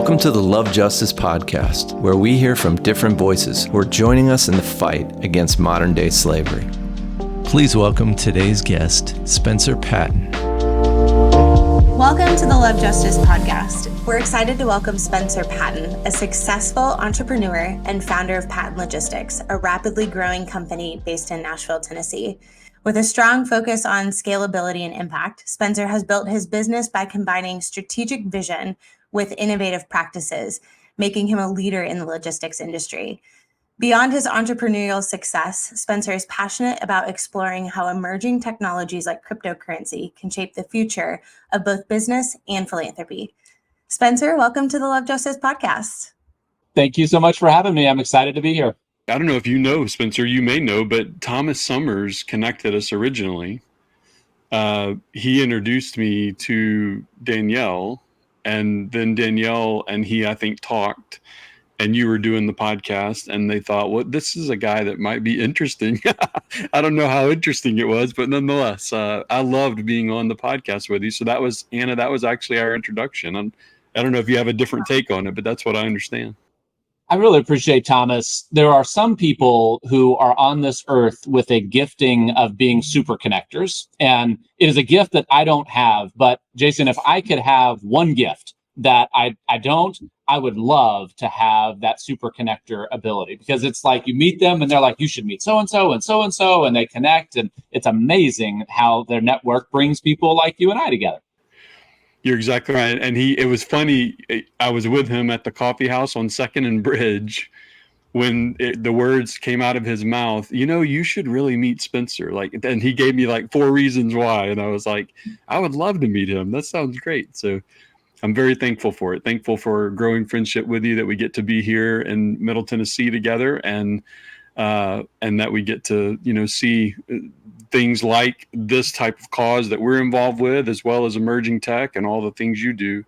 Welcome to the Love Justice Podcast, where we hear from different voices who are joining us in the fight against modern-day slavery. Please welcome today's guest, Spencer Patton. Welcome to the Love Justice Podcast. We're excited to welcome Spencer Patton, a successful entrepreneur and founder of Patton Logistics, a rapidly growing company based in Nashville, Tennessee. With a strong focus on scalability and impact, Spencer has built his business by combining strategic vision with innovative practices, making him a leader in the logistics industry. Beyond his entrepreneurial success, Spencer is passionate about exploring how emerging technologies like cryptocurrency can shape the future of both business and philanthropy. Spencer, welcome to the Love Justice Podcast. Thank you so much for having me. I'm excited to be here. I don't know if you know, Spencer, you may know, but Thomas Summers connected us originally. He introduced me to Danielle, and then Danielle and he, I think, talked, and you were doing the podcast, and they thought, well, this is a guy that might be interesting. I don't know how interesting it was, but nonetheless, I loved being on the podcast with you. So that was, Anna, that was actually our introduction. I don't know if you have a different take on it, but that's what I understand. I really appreciate Thomas. There are some people who are on this earth with a gifting of being super connectors, and it is a gift that I don't have. But Jason, if I could have one gift that I don't, I would love to have that super connector ability, because it's like you meet them and they're like, you should meet so-and-so and so-and-so, and they connect, and it's amazing how their network brings people like you and I together. You're exactly right. And it was funny. I was with him at the coffee house on 2nd and Bridge when the words came out of his mouth, you know, you should really meet Spencer. And he gave me 4 reasons why. And I was like, I would love to meet him. That sounds great. So I'm very thankful for it. Thankful for growing friendship with you, that we get to be here in Middle Tennessee together, and that we get to, see things like this type of cause that we're involved with, as well as emerging tech and all the things you do,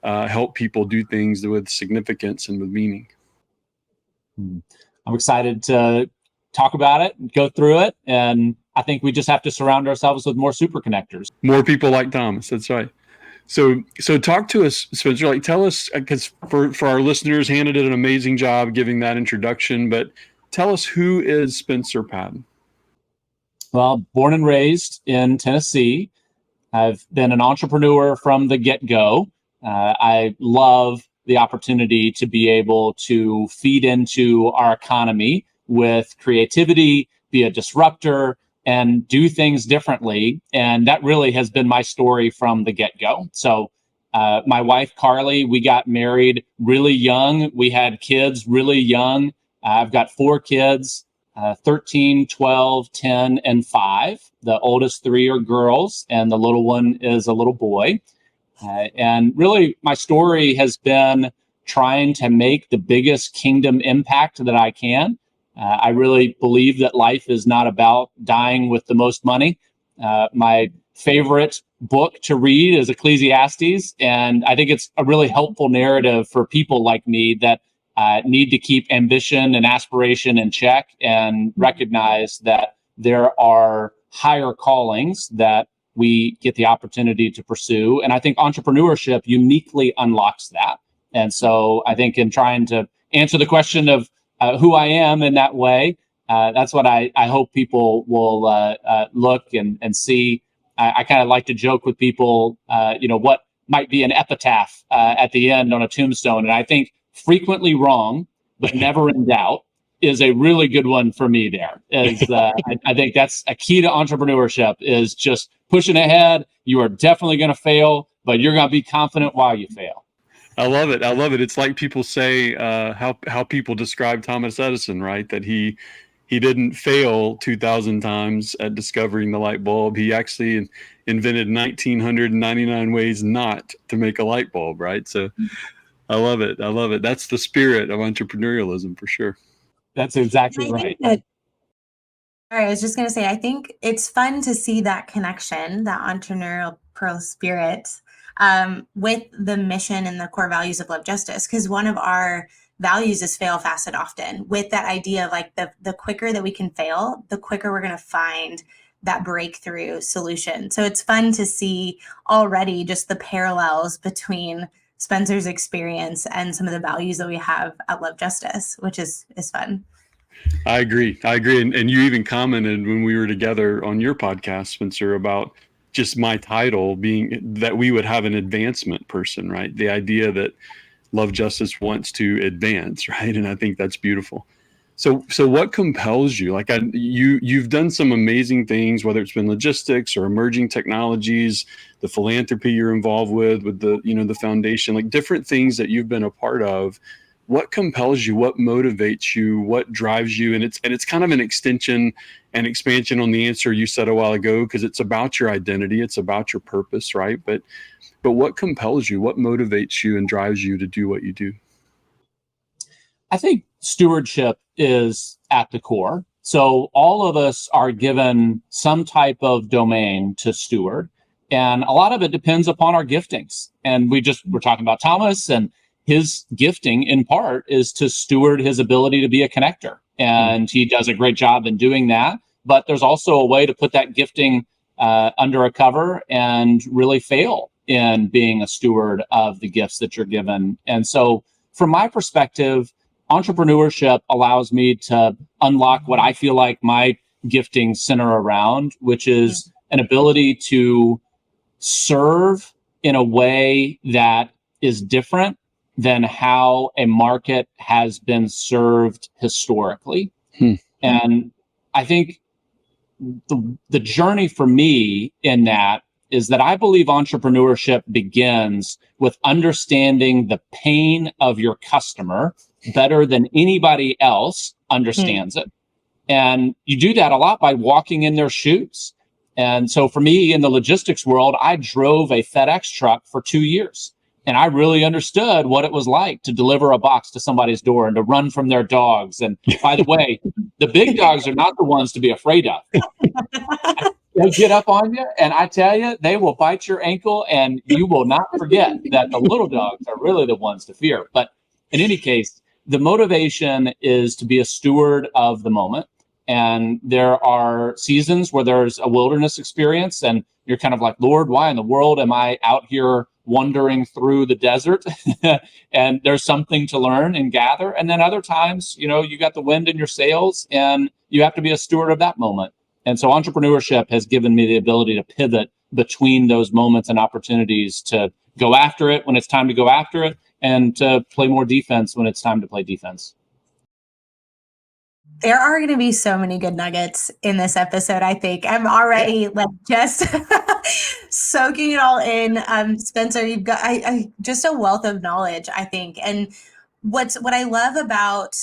help people do things with significance and with meaning. I'm excited to talk about it, go through it, and I think we just have to surround ourselves with more super connectors. More people like Thomas, that's right. So talk to us, Spencer, tell us, because for our listeners, Hannah did an amazing job giving that introduction, but tell us, who is Spencer Patton? Well, born and raised in Tennessee. I've been an entrepreneur from the get-go. I love the opportunity to be able to feed into our economy with creativity, be a disruptor, and do things differently. And that really has been my story from the get-go. So my wife, Carly, we got married really young. We had kids really young. I've got 4 kids. 13, 12, 10, and 5. The oldest 3 are girls, and the little one is a little boy. And really, my story has been trying to make the biggest kingdom impact that I can. I really believe that life is not about dying with the most money. My favorite book to read is Ecclesiastes, and I think it's a really helpful narrative for people like me that need to keep ambition and aspiration in check and recognize that there are higher callings that we get the opportunity to pursue. And I think entrepreneurship uniquely unlocks that. And so I think in trying to answer the question of who I am in that way, that's what I hope people will look and see. I kind of like to joke with people, what might be an epitaph at the end on a tombstone. And I think frequently wrong, but never in doubt is a really good one for me there. I think that's a key to entrepreneurship, is just pushing ahead. You are definitely going to fail, but you're going to be confident while you fail. I love it. It's like people say, how people describe Thomas Edison, right? That he didn't fail 2,000 times at discovering the light bulb. He actually invented 1,999 ways not to make a light bulb, right? So I love it. That's the spirit of entrepreneurialism for sure. That's exactly right. All right, I was just going to say, I think it's fun to see that connection, that entrepreneurial spirit, with the mission and the core values of Love Justice, because one of our values is fail fast and often, with that idea of the quicker that we can fail, the quicker we're going to find that breakthrough solution. So it's fun to see already just the parallels between Spencer's experience and some of the values that we have at Love Justice, which is fun. I agree. And you even commented when we were together on your podcast, Spencer, about just my title being that we would have an advancement person, right? The idea that Love Justice wants to advance, right? And I think that's beautiful. So what compels you? Like you've done some amazing things, whether it's been logistics or emerging technologies, the philanthropy you're involved with the, the foundation, like different things that you've been a part of. What compels you? What motivates you? What drives you? And it's kind of an extension and expansion on the answer you said a while ago, because it's about your identity. It's about your purpose, right? But what compels you? What motivates you and drives you to do what you do? I think stewardship is at the core. So all of us are given some type of domain to steward. And a lot of it depends upon our giftings. And we're talking about Thomas, and his gifting in part is to steward his ability to be a connector. And he does a great job in doing that. But there's also a way to put that gifting under a cover and really fail in being a steward of the gifts that you're given. And so from my perspective, entrepreneurship allows me to unlock what I feel like my gifting center around, which is an ability to serve in a way that is different than how a market has been served historically. And I think the journey for me in that is that I believe entrepreneurship begins with understanding the pain of your customer better than anybody else understands it. And you do that a lot by walking in their shoes. And so for me in the logistics world, I drove a FedEx truck for 2 years. And I really understood what it was like to deliver a box to somebody's door and to run from their dogs. And by the way, the big dogs are not the ones to be afraid of. They'll get up on you, and I tell you, they will bite your ankle, and you will not forget that the little dogs are really the ones to fear. But in any case, the motivation is to be a steward of the moment. And there are seasons where there's a wilderness experience, and you're kind of like, Lord, why in the world am I out here wandering through the desert? And there's something to learn and gather. And then other times, you got the wind in your sails, and you have to be a steward of that moment. And so entrepreneurship has given me the ability to pivot between those moments and opportunities to go after it when it's time to go after it, and to play more defense when it's time to play defense. There are going to be so many good nuggets in this episode, I think. I'm already just soaking it all in. Spencer, you've got just a wealth of knowledge, I think. And what I love about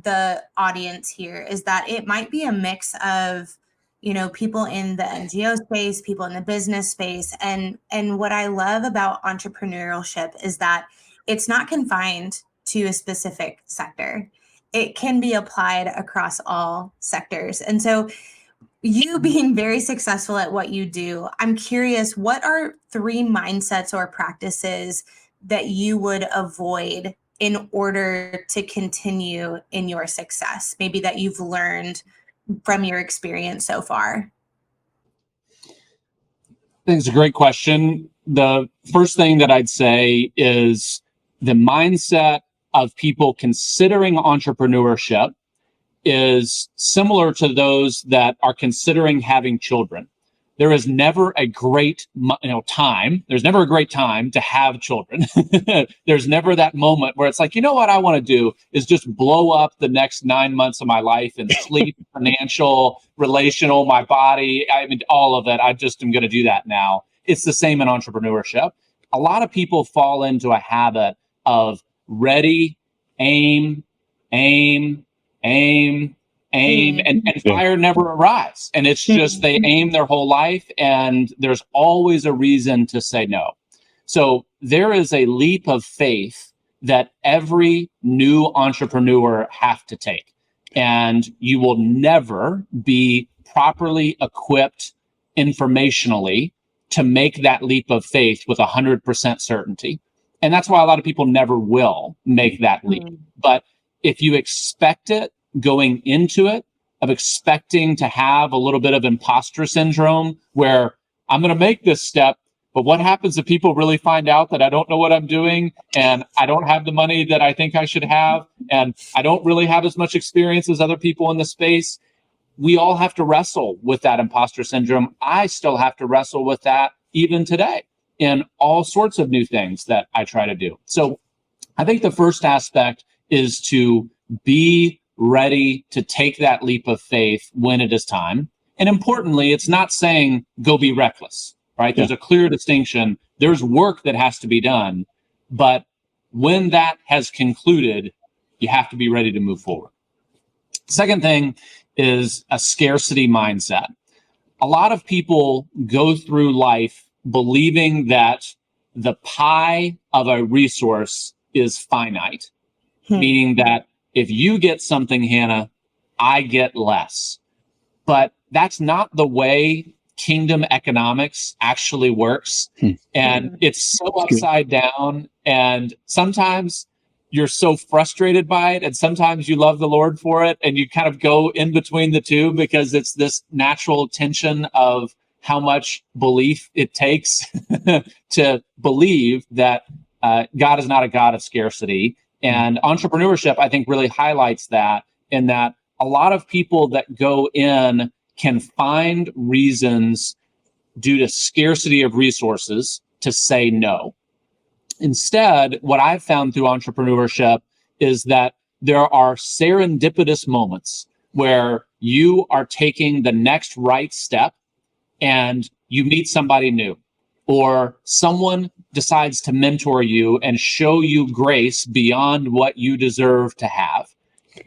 the audience here is that it might be a mix of, people in the NGO space, people in the business space. And what I love about entrepreneurship is that it's not confined to a specific sector. It can be applied across all sectors. And so you being very successful at what you do, I'm curious, what are 3 mindsets or practices that you would avoid in order to continue in your success, maybe that you've learned from your experience so far? I think it's a great question. The first thing that I'd say is the mindset of people considering entrepreneurship is similar to those that are considering having children. There is never a great time. There's never a great time to have children. There's never that moment where it's like, what I want to do is just blow up the next 9 months of my life in sleep, financial, relational, my body. All of it. I just am going to do that now. It's the same in entrepreneurship. A lot of people fall into a habit of ready, aim, and fire never arrives. And it's just they aim their whole life, and there's always a reason to say no. So there is a leap of faith that every new entrepreneur have to take. And you will never be properly equipped informationally to make that leap of faith with 100% certainty. And that's why a lot of people never will make that leap. But if you expect it going into it, of expecting to have a little bit of imposter syndrome where I'm going to make this step, But what happens if people really find out that I don't know what I'm doing and I don't have the money that I think I should have and I don't really have as much experience as other people in the space? We all have to wrestle with that imposter syndrome. I still have to wrestle with that even today in all sorts of new things that I try to do. So I think the first aspect is to be ready to take that leap of faith when it is time. And importantly, it's not saying go be reckless, right? There's a clear distinction. There's work that has to be done. But when that has concluded, you have to be ready to move forward. Second thing is a scarcity mindset. A lot of people go through life believing that the pie of a resource is finite, meaning that if you get something, Hannah, I get less. But that's not the way kingdom economics actually works. And it's so upside down. And sometimes you're so frustrated by it. And sometimes you love the Lord for it. And you kind of go in between the two because it's this natural tension of how much belief it takes to believe that God is not a God of scarcity. And entrepreneurship, I think, really highlights that, in that a lot of people that go in can find reasons due to scarcity of resources to say no. Instead, what I've found through entrepreneurship is that there are serendipitous moments where you are taking the next right step and you meet somebody new, or someone decides to mentor you and show you grace beyond what you deserve to have.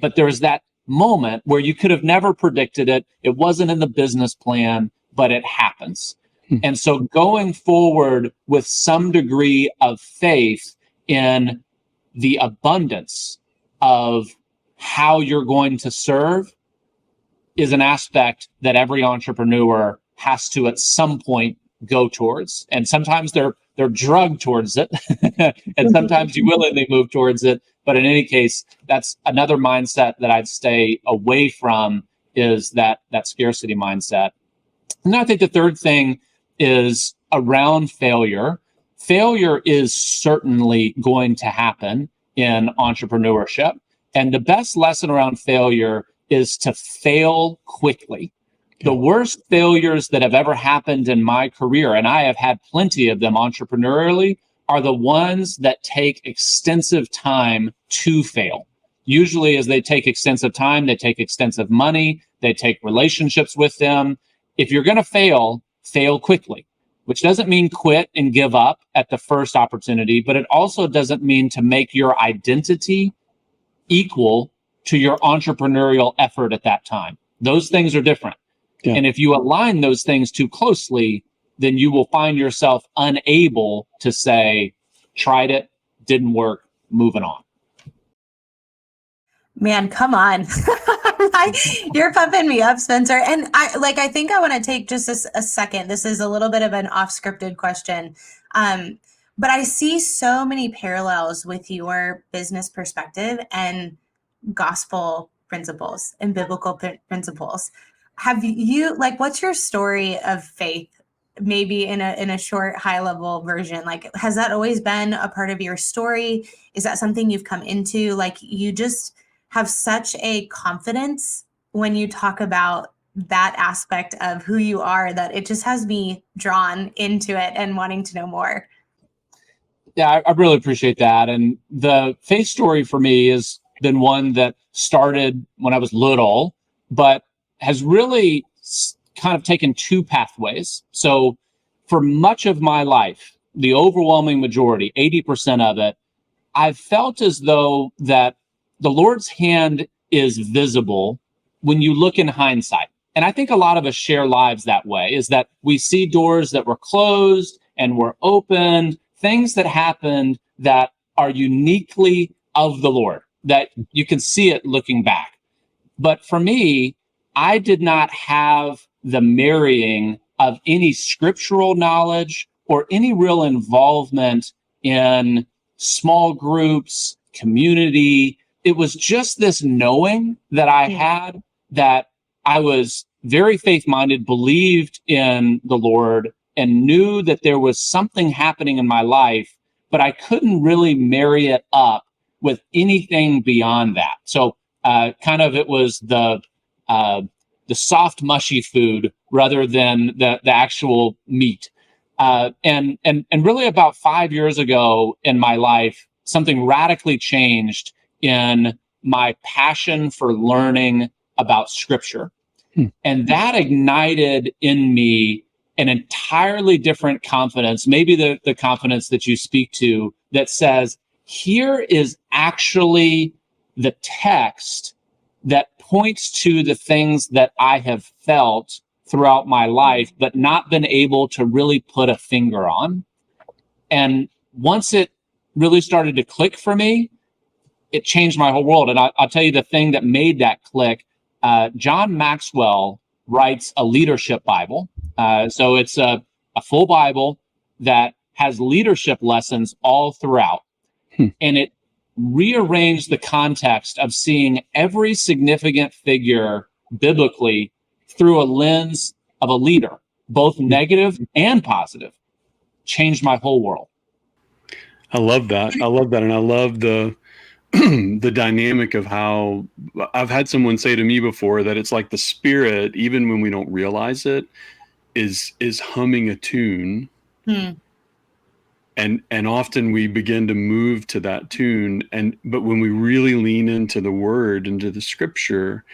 But there's that moment where you could have never predicted it. It wasn't in the business plan, but it happens. And so going forward with some degree of faith in the abundance of how you're going to serve is an aspect that every entrepreneur has to at some point go towards. And sometimes they're drugged towards it, and sometimes you willingly move towards it. But in any case, that's another mindset that I'd stay away from, is that scarcity mindset. And I think the third thing is around failure. Failure is certainly going to happen in entrepreneurship. And the best lesson around failure is to fail quickly. The worst failures that have ever happened in my career, and I have had plenty of them entrepreneurially, are the ones that take extensive time to fail. Usually as they take extensive time, they take extensive money, they take relationships with them. If you're going to fail, fail quickly, which doesn't mean quit and give up at the first opportunity, but it also doesn't mean to make your identity equal to your entrepreneurial effort at that time. Those things are different. Yeah. And if you align those things too closely, then you will find yourself unable to say, tried it, didn't work, moving on. Man, come on. You're pumping me up, Spencer. And I think I want to take just a second. This is a little bit of an off-scripted question. But I see so many parallels with your business perspective and gospel principles and biblical principles. Have you, what's your story of faith? Maybe in a short, high-level version. Has that always been a part of your story? Is that something you've come into? You just have such a confidence when you talk about that aspect of who you are that it just has me drawn into it and wanting to know more. Yeah, I really appreciate that. And the faith story for me has been one that started when I was little, but has really kind of taken two pathways. So for much of my life, the overwhelming majority, 80% of it, I've felt as though that the Lord's hand is visible when you look in hindsight. And I think a lot of us share lives that way, is that we see doors that were closed and were opened, things that happened that are uniquely of the Lord, that you can see it looking back. But for me, I did not have the marrying of any scriptural knowledge or any real involvement in small groups, community. It was just this knowing that I had that I was very faith-minded, believed in the Lord, and knew that there was something happening in my life, but I couldn't really marry it up with anything beyond that. So it was the soft, mushy food rather than the actual meat. And really about 5 years ago in my life, something radically changed in my passion for learning about Scripture. And that ignited in me an entirely different confidence, maybe the confidence that you speak to, that says, here is actually the text that points to the things that I have felt throughout my life, but not been able to really put a finger on. And once it really started to click for me, it changed my whole world. And I'll tell you the thing that made that click. John Maxwell writes a leadership Bible. So it's a full Bible that has leadership lessons all throughout. And it rearranged the context of seeing every significant figure biblically through a lens of a leader, both negative and positive. Changed my whole world. I love that. And I love the the dynamic of how I've had someone say to me before that it's like the Spirit, even when we don't realize it, is humming a tune. And often we begin to move to that tune. But when we really lean into the Word, into the Scripture,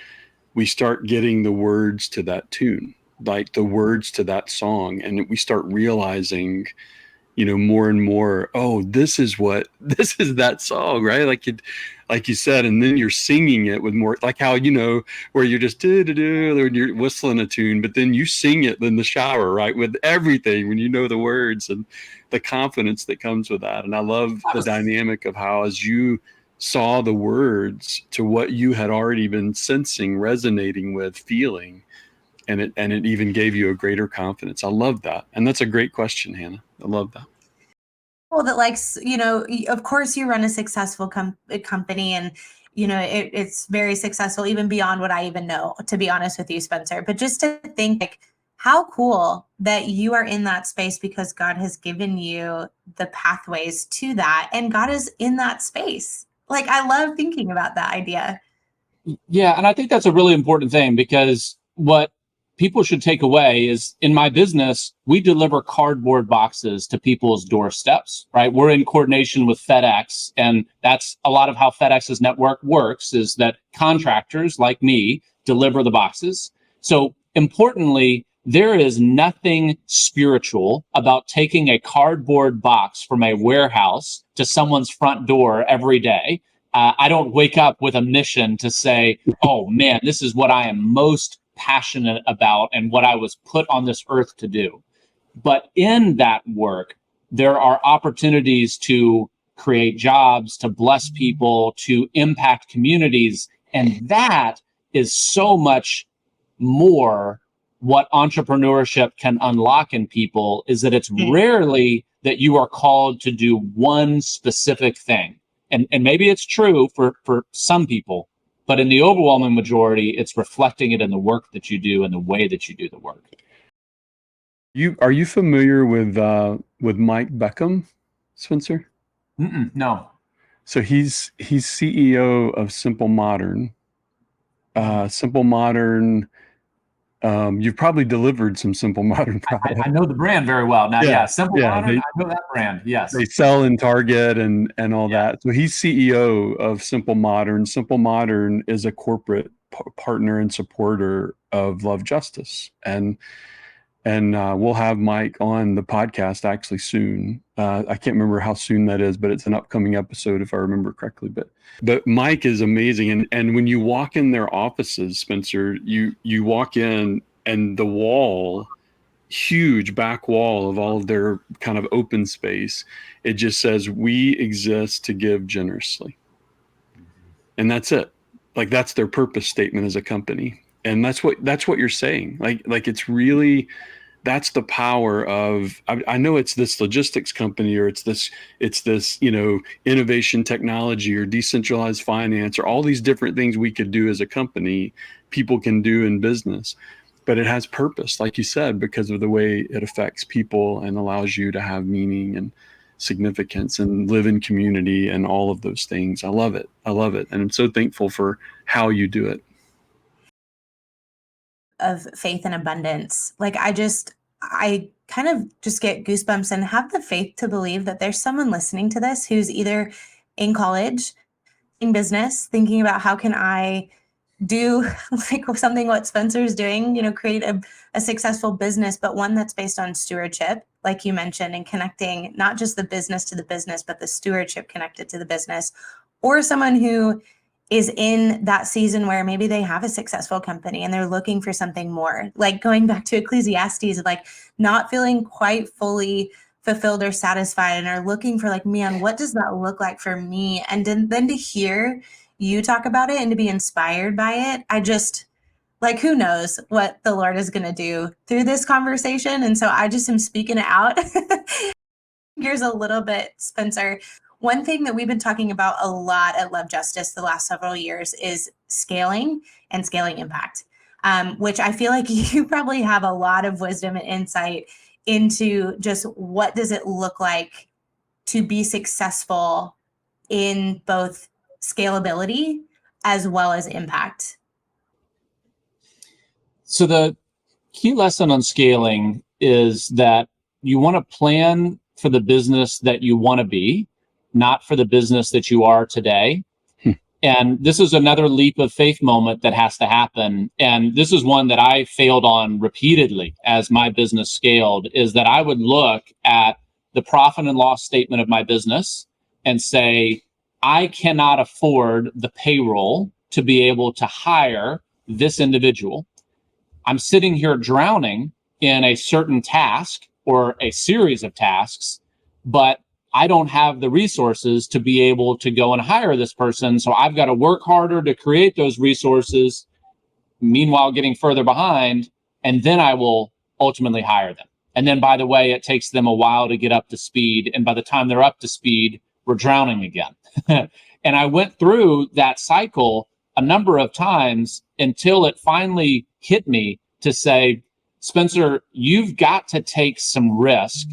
we start getting the words to that tune, like the words to that song. And we start realizing, more and more, oh, this is that song, right? Like you said, and then you're singing it with more, like how, where you're just when you're whistling a tune, but then you sing it in the shower, right? With everything, when you know the words and the confidence that comes with that. And I love the dynamic of how, as you saw the words to what you had already been sensing, resonating with, feeling, and it even gave you a greater confidence. I love that. And that's a great question, Hannah. I love that. Well, that of course you run a successful company, and, it's very successful even beyond what I even know, to be honest with you, Spencer. But just to think, like, how cool that you are in that space because God has given you the pathways to that, and God is in that space. Like, I love thinking about that idea. Yeah, and I think that's a really important thing, because what people should take away is, in my business, we deliver cardboard boxes to people's doorsteps, right? We're in coordination with FedEx, and that's a lot of how FedEx's network works, is that contractors like me deliver the boxes. So importantly, there is nothing spiritual about taking a cardboard box from a warehouse to someone's front door every day. I don't wake up with a mission to say, oh man, this is what I am most passionate about and what I was put on this earth to do. But in that work, there are opportunities to create jobs, to bless people, to impact communities. And that is so much more what entrepreneurship can unlock in people, is that it's rarely that you are called to do one specific thing. And maybe it's true for some people, but in the overwhelming majority, it's reflecting it in the work that you do and the way that you do the work. Are you familiar with Mike Beckham, Spencer? No. So he's CEO of Simple Modern. Simple Modern. You've probably delivered some Simple Modern products. I know the brand very well. Now, Simple Modern, I know that brand. Yes. They sell in Target and all that. So he's CEO of Simple Modern. Simple Modern is a corporate partner and supporter of Love Justice. And we'll have Mike on the podcast actually soon. I can't remember how soon that is, but it's an upcoming episode if I remember correctly. But Mike is amazing. And when you walk in their offices, Spencer, you walk in and the wall, huge back wall of all of their kind of open space, it just says, "We exist to give generously." And that's it. Like, that's their purpose statement as a company. And that's what you're saying. Like it's really, that's the power of, I know it's this logistics company, or it's this, innovation technology or decentralized finance, or all these different things we could do as a company, people can do in business. but it has purpose, like you said, because of the way it affects people and allows you to have meaning and significance and live in community and all of those things. I love it. I love it. And I'm so thankful for how you do it. Of faith and abundance. Like I kind of just get goosebumps and have the faith to believe that there's someone listening to this who's either in college, in business, thinking about how can I do like something what Spencer's doing, create a successful business, but one that's based on stewardship, like you mentioned, and connecting not just the business to the business, but the stewardship connected to the business, or someone who is in that season where maybe they have a successful company and they're looking for something more, like going back to Ecclesiastes of like not feeling quite fully fulfilled or satisfied and are looking for like, man, what does that look like for me? And then to hear you talk about it and to be inspired by it, I just like, who knows what the Lord is going to do through this conversation. And so I just am speaking it out. Here's a little bit, Spencer. One thing that we've been talking about a lot at Love Justice the last several years is scaling and scaling impact, which I feel like you probably have a lot of wisdom and insight into just what does it look like to be successful in both scalability as well as impact. So the key lesson on scaling is that you want to plan for the business that you want to be, not for the business that you are today. And this is another leap of faith moment that has to happen. And this is one that I failed on repeatedly as my business scaled, is that I would look at the profit and loss statement of my business and say, I cannot afford the payroll to be able to hire this individual. I'm sitting here drowning in a certain task or a series of tasks, but I don't have the resources to be able to go and hire this person. So I've got to work harder to create those resources, meanwhile getting further behind, and then I will ultimately hire them. And then, by the way, it takes them a while to get up to speed. And by the time they're up to speed, we're drowning again. And I went through that cycle a number of times until it finally hit me to say, Spencer, you've got to take some risk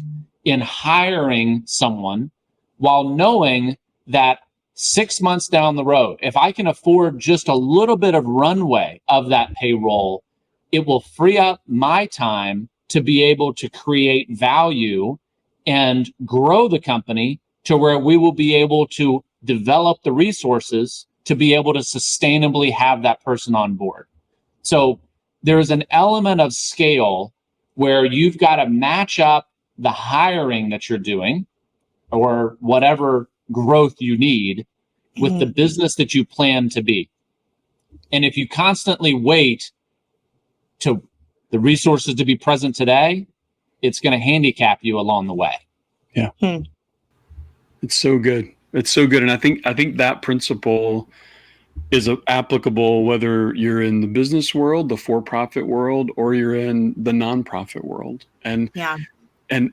in hiring someone while knowing that 6 months down the road, if I can afford just a little bit of runway of that payroll, it will free up my time to be able to create value and grow the company to where we will be able to develop the resources to be able to sustainably have that person on board. So there's an element of scale where you've got to match up the hiring that you're doing or whatever growth you need with the business that you plan to be. And if you constantly wait to the resources to be present today, it's going to handicap you along the way. Yeah. It's so good. It's so good. And I think that principle is applicable whether you're in the business world, the for-profit world, or you're in the nonprofit world. And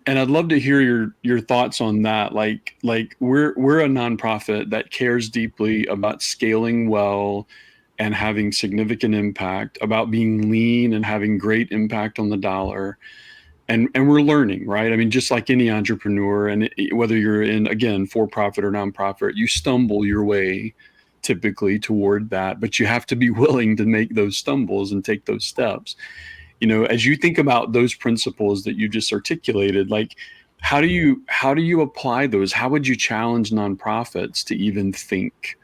I'd love to hear your thoughts on that. Like we're a nonprofit that cares deeply about scaling well and having significant impact, about being lean and having great impact on the dollar. And we're learning, right? I mean, just like any entrepreneur, and whether you're in, again, for-profit or nonprofit, you stumble your way typically toward that, but you have to be willing to make those stumbles and take those steps. You know, as you think about those principles that you just articulated, like how do you apply those? How would you challenge nonprofits to even think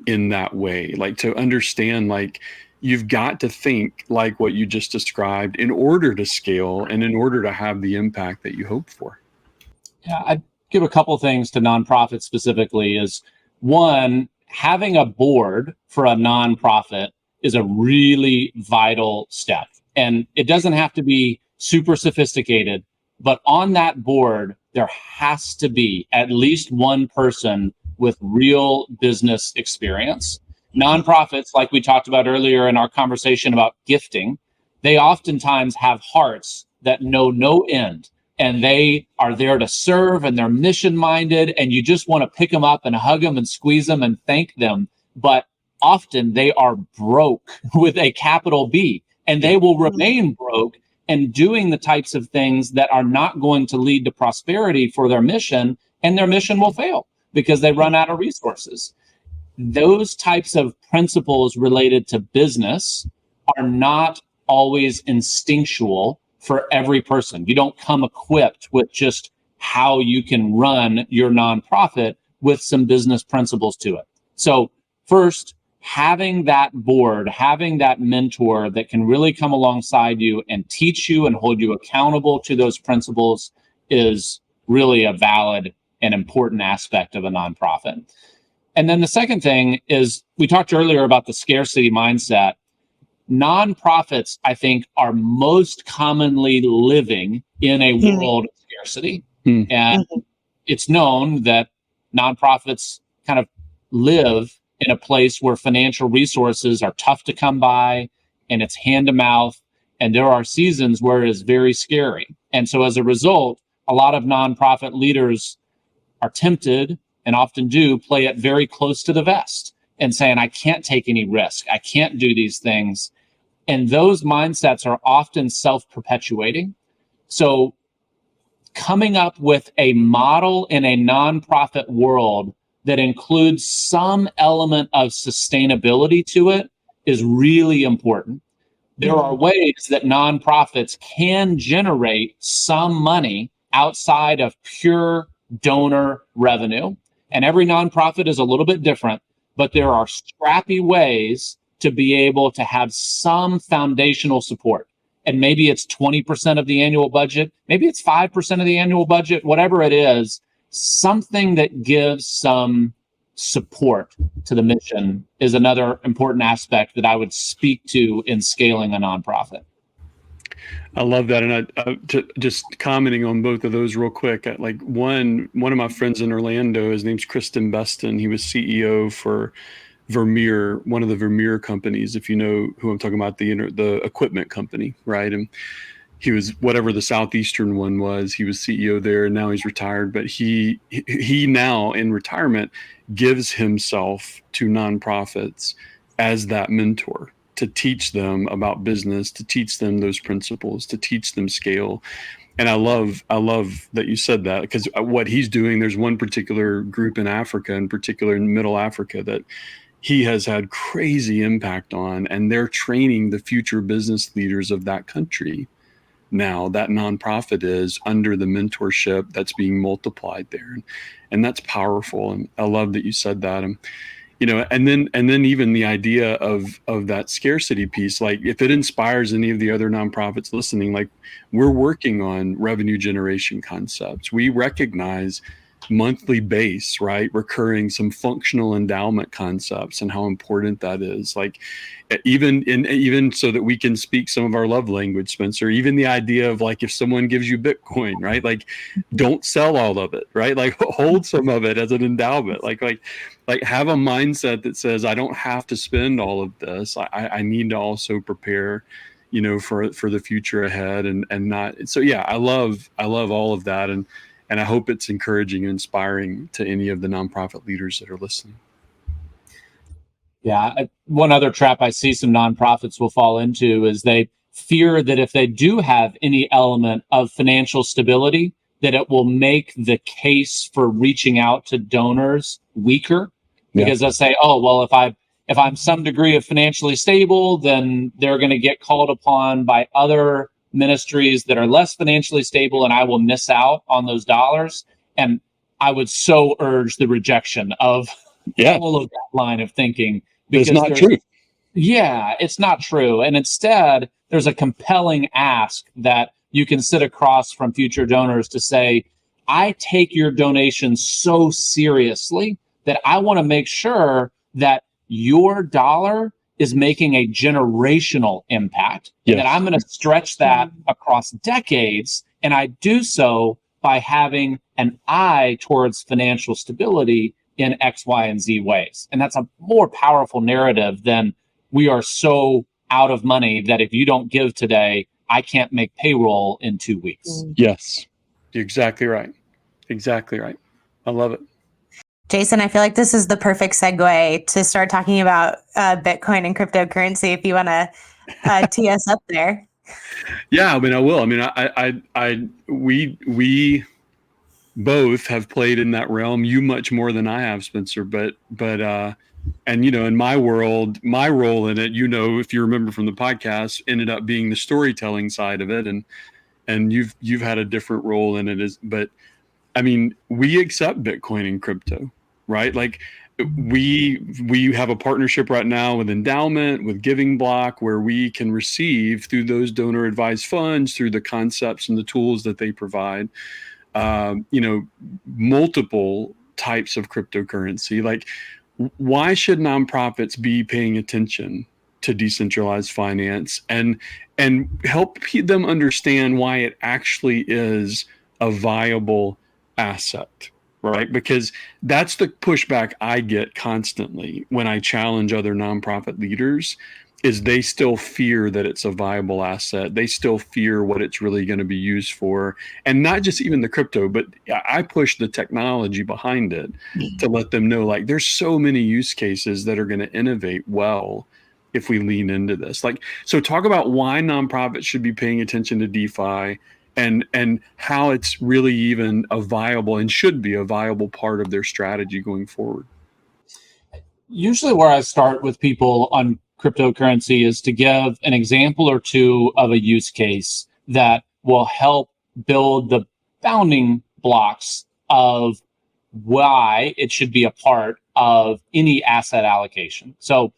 in that way? Like to understand, like, you've got to think like what you just described in order to scale and in order to have the impact that you hope for. Yeah, I'd give a couple things to nonprofits specifically. Is one, having a board for a nonprofit is a really vital step. And it doesn't have to be super sophisticated, but on that board, there has to be at least one person with real business experience. Nonprofits, like we talked about earlier in our conversation about gifting, they oftentimes have hearts that know no end, and they are there to serve, and they're mission-minded, and you just want to pick them up and hug them and squeeze them and thank them. But often they are broke with a capital B, and they will remain broke and doing the types of things that are not going to lead to prosperity for their mission, and their mission will fail because they run out of resources. Those types of principles related to business are not always instinctual for every person. You don't come equipped with just how you can run your nonprofit with some business principles to it. So first, having that board, having that mentor that can really come alongside you and teach you and hold you accountable to those principles is really a valid and important aspect of a nonprofit. And then the second thing is, we talked earlier about the scarcity mindset. Nonprofits, I think, are most commonly living in a world of scarcity. And it's known that nonprofits kind of live in a place where financial resources are tough to come by, and it's hand to mouth, and there are seasons where it is very scary. And so as a result, a lot of nonprofit leaders are tempted, and often do, play it very close to the vest and saying, I can't take any risk, I can't do these things. And those mindsets are often self-perpetuating. So coming up with a model in a nonprofit world that includes some element of sustainability to it is really important. There are ways that nonprofits can generate some money outside of pure donor revenue. And every nonprofit is a little bit different, but there are scrappy ways to be able to have some foundational support. And maybe it's 20% of the annual budget, maybe it's 5% of the annual budget, whatever it is, something that gives some support to the mission is another important aspect that I would speak to in scaling a nonprofit. I love that. And just commenting on both of those real quick, like one of my friends in Orlando, his name's Kristen Beston. He was CEO for Vermeer, one of the Vermeer companies, if you know who I'm talking about, the equipment company, right? And he was whatever the Southeastern one was, he was CEO there, and now he's retired. But he now in retirement gives himself to nonprofits as that mentor, to teach them about business, to teach them those principles, to teach them scale. And I love that you said that, because what he's doing, there's one particular group in Africa, in particular in Middle Africa, that he has had crazy impact on, and they're training the future business leaders of that country. Now that nonprofit is under the mentorship that's being multiplied there. And that's powerful. And I love that you said that. And and then even the idea of that scarcity piece, like if it inspires any of the other nonprofits listening, like we're working on revenue generation concepts. We recognize monthly base, right? Recurring, some functional endowment concepts and how important that is. Like even so that we can speak some of our love language, Spencer, even the idea of like, if someone gives you Bitcoin, right? Like don't sell all of it, right? Like hold some of it as an endowment, like have a mindset that says, I don't have to spend all of this. I need to also prepare, for the future ahead and not. So yeah, I love all of that. And I hope it's encouraging and inspiring to any of the nonprofit leaders that are listening. Yeah. One other trap I see some nonprofits will fall into is they fear that if they do have any element of financial stability, that it will make the case for reaching out to donors weaker. Because they'll say, oh, well, if I'm some degree of financially stable, then they're going to get called upon by other ministries that are less financially stable, and I will miss out on those dollars. And I would so urge the rejection of all of that line of thinking. Because it's not true. Yeah, it's not true. And instead, there's a compelling ask that you can sit across from future donors to say, I take your donation so seriously that I want to make sure that your dollar is making a generational impact, and that I'm going to stretch that across decades. And I do so by having an eye towards financial stability in X, Y, and Z ways. And that's a more powerful narrative than we are so out of money that if you don't give today, I can't make payroll in 2 weeks. Yes, you're exactly right. Exactly right. I love it. Jason, I feel like this is the perfect segue to start talking about Bitcoin and cryptocurrency. If you want to tee us up there. Yeah, I mean, I will. I mean, we both have played in that realm. You much more than I have, Spencer. And in my world, my role in it, if you remember from the podcast, ended up being the storytelling side of it, and you've had a different role in it. But I mean, we accept Bitcoin and crypto, right? Like we have a partnership right now with Endowment, with Giving Block, where we can receive through those donor advised funds, through the concepts and the tools that they provide, multiple types of cryptocurrency. Like, why should nonprofits be paying attention to decentralized finance and help them understand why it actually is a viable asset, right? Because that's the pushback I get constantly when I challenge other nonprofit leaders, is they still fear that it's a viable asset. They still fear what it's really going to be used for. And not just even the crypto, but I push the technology behind it to let them know, like, there's so many use cases that are going to innovate well if we lean into this. Like, so talk about why nonprofits should be paying attention to DeFi and how it's really even a viable and should be a viable part of their strategy going forward. Usually where I start with people on cryptocurrency is to give an example or two of a use case that will help build the founding blocks of why it should be a part of any asset allocation. So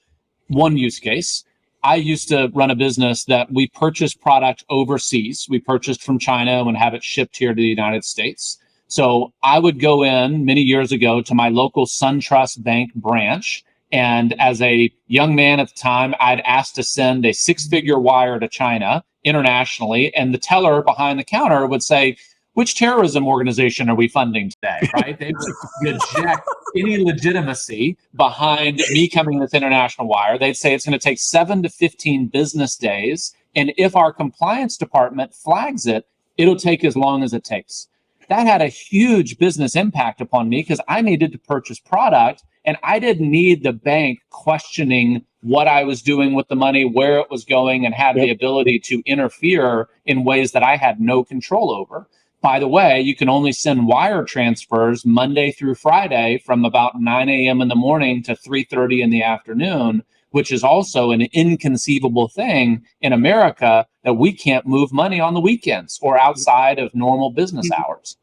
one use case, I used to run a business that we purchased product overseas. We purchased from China and have it shipped here to the United States. So I would go in many years ago to my local SunTrust Bank branch. And as a young man at the time, I'd asked to send a 6-figure wire to China internationally. And the teller behind the counter would say, which terrorism organization are we funding today, right? They would reject any legitimacy behind me coming with international wire. They'd say it's going to take 7 to 15 business days. And if our compliance department flags it, it'll take as long as it takes. That had a huge business impact upon me because I needed to purchase product and I didn't need the bank questioning what I was doing with the money, where it was going, and had the ability to interfere in ways that I had no control over. By the way, you can only send wire transfers Monday through Friday from about 9 a.m. in the morning to 3:30 in the afternoon, which is also an inconceivable thing in America, that we can't move money on the weekends or outside of normal business hours.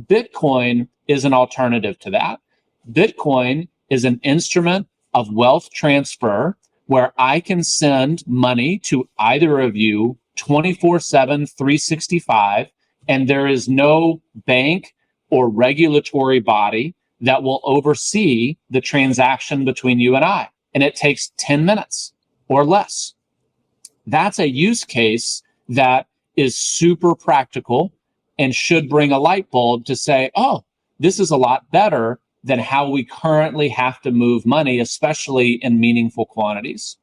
Bitcoin is an alternative to that. Bitcoin is an instrument of wealth transfer where I can send money to either of you 24/7, 365, and there is no bank or regulatory body that will oversee the transaction between you and I. And it takes 10 minutes or less. That's a use case that is super practical and should bring a light bulb to say, oh, this is a lot better than how we currently have to move money, especially in meaningful quantities.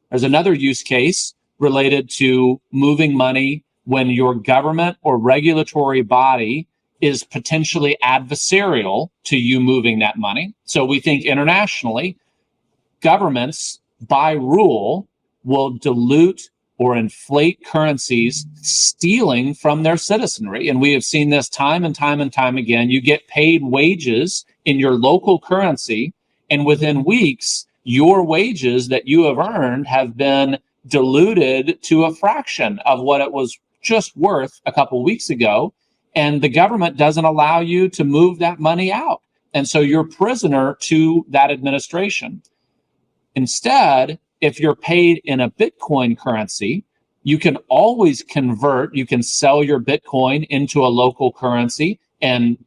There's another use case related to moving money when your government or regulatory body is potentially adversarial to you moving that money. So we think internationally, governments by rule will dilute or inflate currencies, stealing from their citizenry. And we have seen this time and time and time again. You get paid wages in your local currency, and within weeks, your wages that you have earned have been diluted to a fraction of what it was just worth a couple weeks ago. And the government doesn't allow you to move that money out. And so you're prisoner to that administration. Instead, if you're paid in a Bitcoin currency, you can always convert, you can sell your Bitcoin into a local currency and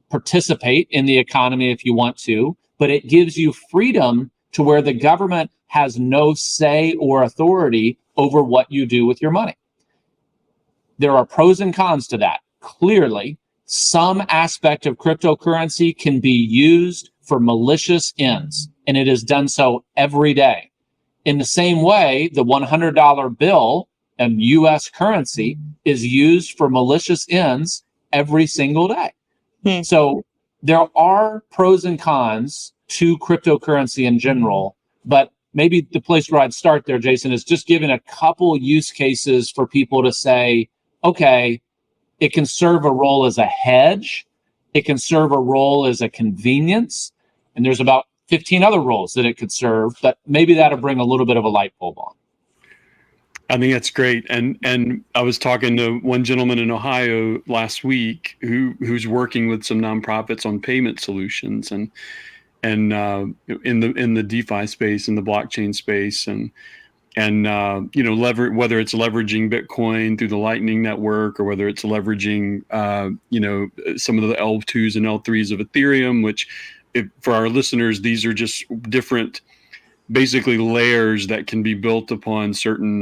participate in the economy if you want to, but it gives you freedom to where the government has no say or authority over what you do with your money. There are pros and cons to that. Clearly, some aspect of cryptocurrency can be used for malicious ends, and it is done so every day. In the same way, the $100 bill and US currency is used for malicious ends every single day. So there are pros and cons to cryptocurrency in general, but maybe the place where I'd start there, Jason, is just giving a couple use cases for people to say, okay, it can serve a role as a hedge. It can serve a role as a convenience. And there's about 15 other roles that it could serve, but maybe that'll bring a little bit of a light bulb on. I think that's great. And I was talking to one gentleman in Ohio last week who's working with some nonprofits on payment solutions and in the DeFi space, in the blockchain space, and whether it's leveraging Bitcoin through the Lightning Network, or whether it's leveraging some of the L2s and L3s of Ethereum, which for our listeners, these are just different basically layers that can be built upon certain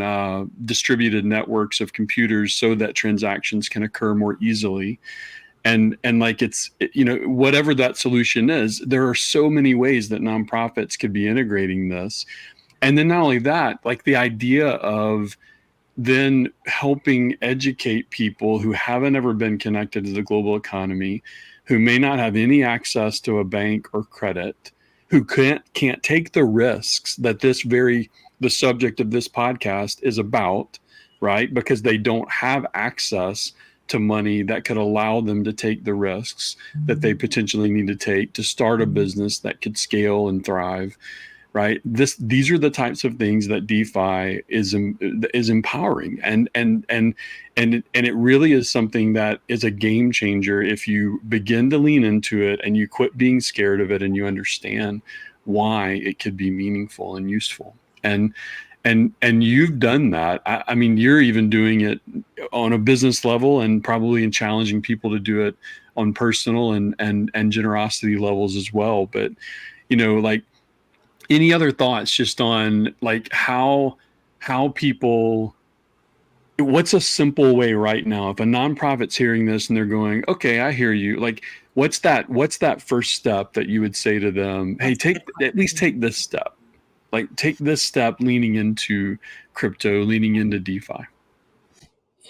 distributed networks of computers so that transactions can occur more easily. And like whatever that solution is, there are so many ways that nonprofits could be integrating this. And then not only that, like the idea of then helping educate people who haven't ever been connected to the global economy, who may not have any access to a bank or credit, who can't take the risks that the subject of this podcast is about, right? Because they don't have access to money that could allow them to take the risks that they potentially need to take to start a business that could scale and thrive, right? These are the types of things that DeFi is empowering, and it really is something that is a game changer if you begin to lean into it and you quit being scared of it and you understand why it could be meaningful and useful. And you've done that. I mean, you're even doing it on a business level and probably in challenging people to do it on personal and generosity levels as well. But like, any other thoughts just on like how people, what's a simple way right now if a nonprofit's hearing this and they're going, okay, I hear you, like what's that first step that you would say to them? Hey, at least take this step, like take this step, leaning into crypto, leaning into DeFi.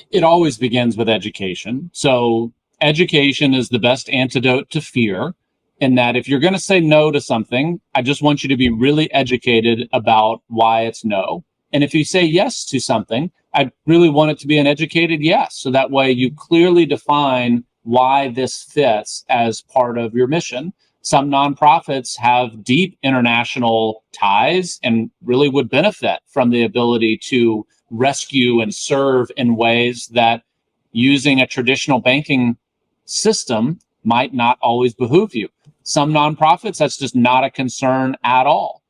It always begins with education. So education is the best antidote to fear. In that if you're going to say no to something, I just want you to be really educated about why it's no. And if you say yes to something, I really want it to be an educated yes. So that way you clearly define why this fits as part of your mission. Some nonprofits have deep international ties and really would benefit from the ability to rescue and serve in ways that using a traditional banking system might not always behoove you. Some nonprofits, that's just not a concern at all.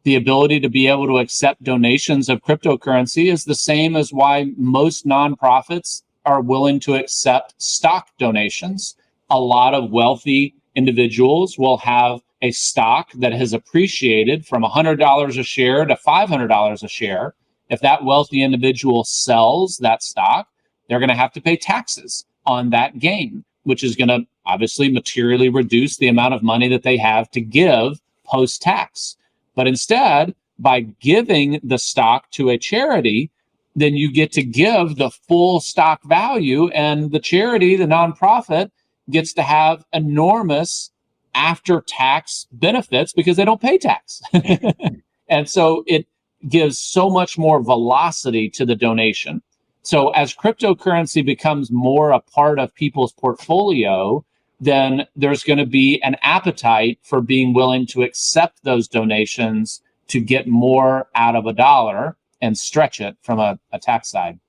The ability to be able to accept donations of cryptocurrency is the same as why most nonprofits are willing to accept stock donations. A lot of wealthy individuals will have a stock that has appreciated from $100 a share to $500 a share. If that wealthy individual sells that stock, they're going to have to pay taxes on that gain, which is going to obviously materially reduce the amount of money that they have to give post-tax. But instead, by giving the stock to a charity, then you get to give the full stock value, and the charity, the nonprofit, gets to have enormous after-tax benefits because they don't pay tax. And so it gives so much more velocity to the donation. So as cryptocurrency becomes more a part of people's portfolio, then there's going to be an appetite for being willing to accept those donations to get more out of a dollar and stretch it from a tax side.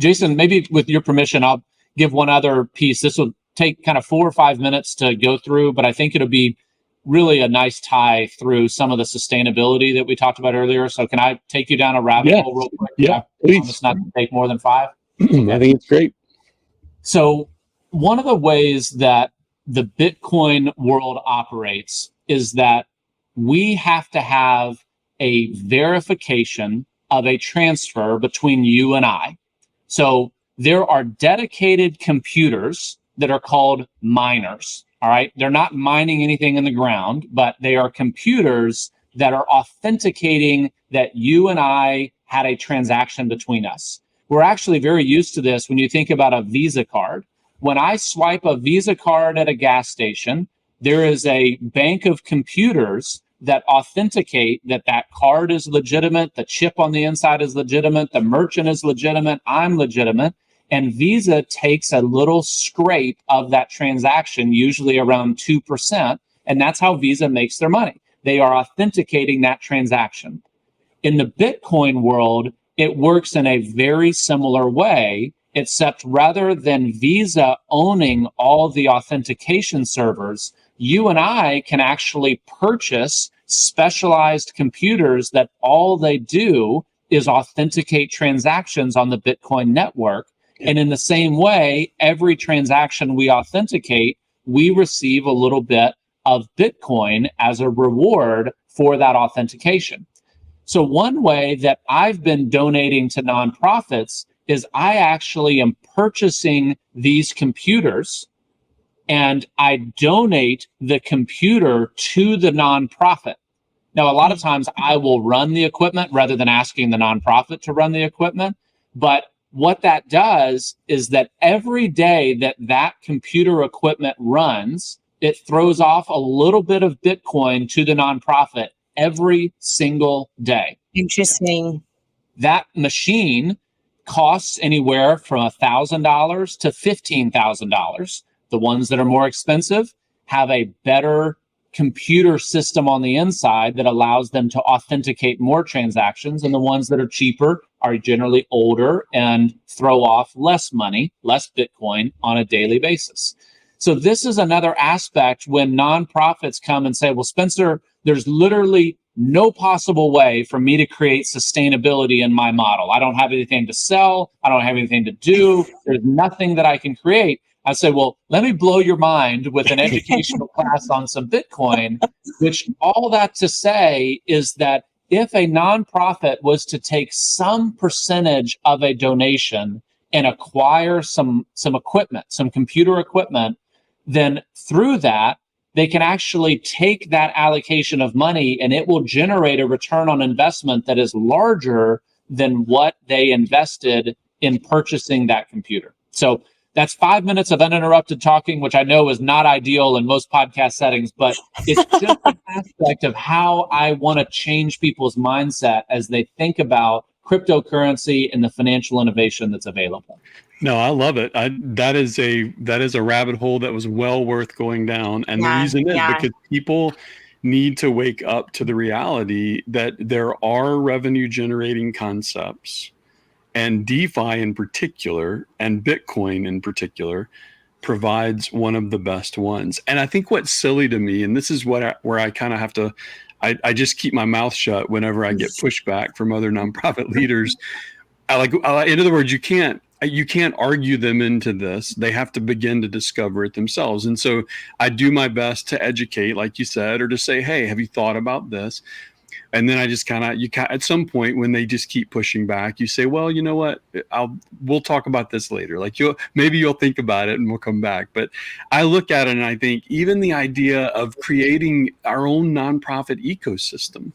Jason, maybe with your permission, I'll give one other piece. This will take kind of 4 or 5 minutes to go through, but I think it'll be really a nice tie through some of the sustainability that we talked about earlier. So can I take you down a rabbit hole real quick? Yeah, please. It's not to take more than 5. I think it's great. So one of the ways that the Bitcoin world operates is that we have to have a verification of a transfer between you and I. So there are dedicated computers that are called miners. All right. They're not mining anything in the ground, but they are computers that are authenticating that you and I had a transaction between us. We're actually very used to this when you think about a Visa card. When I swipe a Visa card at a gas station, there is a bank of computers that authenticate that that card is legitimate, the chip on the inside is legitimate, the merchant is legitimate, I'm legitimate. And Visa takes a little scrape of that transaction, usually around 2%. And that's how Visa makes their money. They are authenticating that transaction. In the Bitcoin world, it works in a very similar way, except rather than Visa owning all the authentication servers, you and I can actually purchase specialized computers that all they do is authenticate transactions on the Bitcoin network. And in the same way, every transaction we authenticate, we receive a little bit of Bitcoin as a reward for that authentication. So one way that I've been donating to nonprofits is I actually am purchasing these computers and I donate the computer to the nonprofit. Now, a lot of times I will run the equipment rather than asking the nonprofit to run the equipment. But what that does is that every day that that computer equipment runs, it throws off a little bit of Bitcoin to the nonprofit every single day. Interesting. That machine costs anywhere from $1,000 to $15,000. The ones that are more expensive have a better computer system on the inside that allows them to authenticate more transactions. And the ones that are cheaper are generally older and throw off less money, less Bitcoin on a daily basis. So this is another aspect when nonprofits come and say, well, Spencer, there's literally no possible way for me to create sustainability in my model. I don't have anything to sell. I don't have anything to do. There's nothing that I can create. I say, well, let me blow your mind with an educational class on some Bitcoin, which all that to say is that if a nonprofit was to take some percentage of a donation and acquire some equipment, some computer equipment, then through that, they can actually take that allocation of money and it will generate a return on investment that is larger than what they invested in purchasing that computer. So that's 5 minutes of uninterrupted talking, which I know is not ideal in most podcast settings, but it's just an aspect of how I want to change people's mindset as they think about cryptocurrency and the financial innovation that's available. No, I love it. That is a rabbit hole that was well worth going down. And the reason is because people need to wake up to the reality that there are revenue generating concepts, and DeFi in particular, and Bitcoin in particular, provides one of the best ones. And I think what's silly to me, and this is where I kind of have to, I just keep my mouth shut whenever I get pushback from other nonprofit leaders. In other words, you can't argue them into this. They have to begin to discover it themselves. And so I do my best to educate, like you said, or to say, hey, have you thought about this? And then I just at some point when they just keep pushing back, you say, well, you know what, we'll talk about this later. Like maybe you'll think about it and we'll come back. But I look at it and I think even the idea of creating our own nonprofit ecosystem,